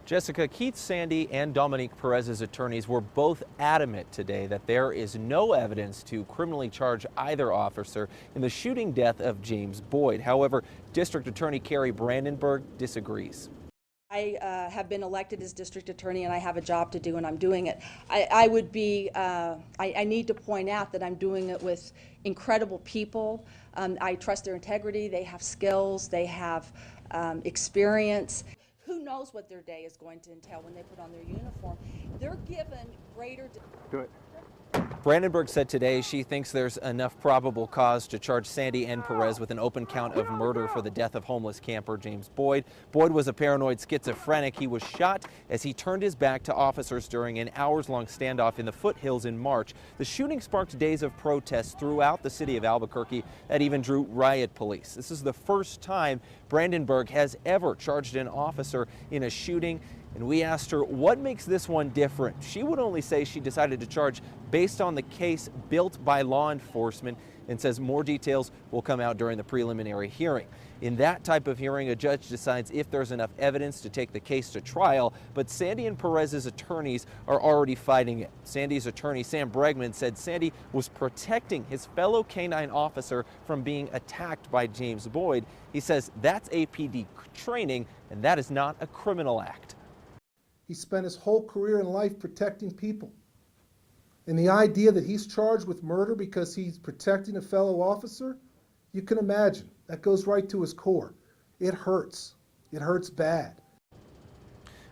Jessica, Keith Sandy and Dominique Perez's attorneys were both adamant today that there is no evidence to criminally charge either officer in the shooting death of James Boyd. However, District Attorney Carrie Brandenburg disagrees. I have been elected as district attorney and I have a job to do and I'm doing it. I need to point out that I'm doing it with incredible people. I trust their integrity, they have skills, they have experience. Who knows what their day is going to entail when they put on their uniform. They're given greater... Do it. Brandenburg said today she thinks there's enough probable cause to charge Sandy and Perez with an open count of murder for the death of homeless camper James Boyd. Boyd was a paranoid schizophrenic. He was shot as he turned his back to officers during an hours-long standoff in the foothills in March. The shooting sparked days of protests throughout the city of Albuquerque that even drew riot police. This is the first time Brandenburg has ever charged an officer in a shooting. And we asked her what makes this one different. She would only say she decided to charge based on the case built by law enforcement and says more details will come out during the preliminary hearing. In that type of hearing, a judge decides if there's enough evidence to take the case to trial, but Sandy and Perez's attorneys are already fighting it. Sandy's attorney, Sam Bregman, said Sandy was protecting his fellow canine officer from being attacked by James Boyd. He says that's APD training and that is not a criminal act. He spent his whole career in life protecting people. And the idea that he's charged with murder because he's protecting a fellow officer, you can imagine, that goes right to his core. It hurts. It hurts bad.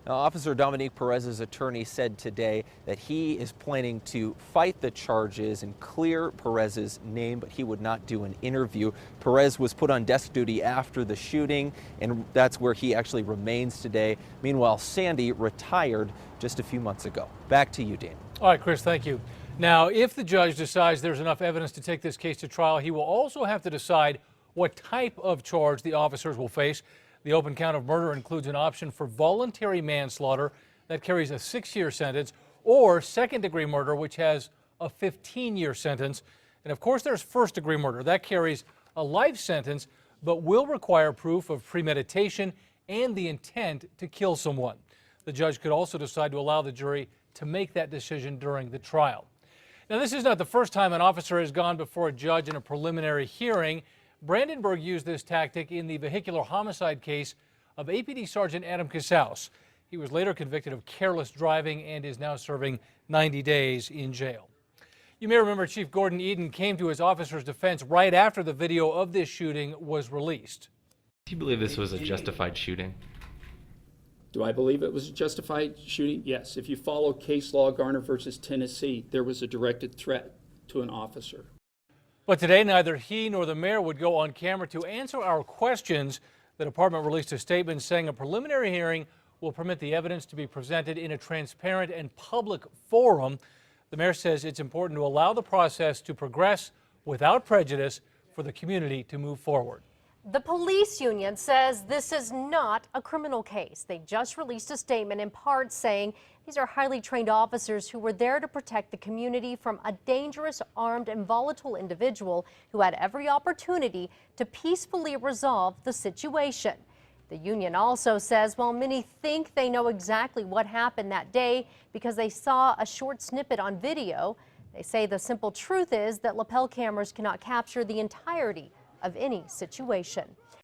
Now, Officer Dominique Perez's attorney said today that he is planning to fight the charges and clear Perez's name, but he would not do an interview. Perez was put on desk duty after the shooting, and that's where he actually remains today. Meanwhile, Sandy retired just a few months ago. Back to you, Dan. All right, Chris, thank you. Now, if the judge decides there's enough evidence to take this case to trial, he will also have to decide what type of charge the officers will face. The open count of murder includes an option for voluntary manslaughter that carries a 6-year sentence, or second-degree murder, which has a 15-year sentence. And of course, there's first-degree murder. That carries a life sentence, but will require proof of premeditation and the intent to kill someone. The judge could also decide to allow the jury to make that decision during the trial. Now, this is not the first time an officer has gone before a judge in a preliminary hearing. Brandenburg used this tactic in the vehicular homicide case of APD Sergeant Adam Casaus. He was later convicted of careless driving and is now serving 90 days in jail. You may remember Chief Gordon Eden came to his officer's defense right after the video of this shooting was released. Do you believe this was a justified shooting? Do I believe it was a justified shooting? Yes. If you follow case law, Garner versus Tennessee, there was a directed threat to an officer. But today, neither he nor the mayor would go on camera to answer our questions. The department released a statement saying a preliminary hearing will permit the evidence to be presented in a transparent and public forum. The mayor says it's important to allow the process to progress without prejudice for the community to move forward. The police union says this is not a criminal case. They just released a statement in part saying these are highly trained officers who were there to protect the community from a dangerous, armed, and volatile individual who had every opportunity to peacefully resolve the situation. The union also says while many think they know exactly what happened that day because they saw a short snippet on video, they say the simple truth is that lapel cameras cannot capture the entirety of any situation.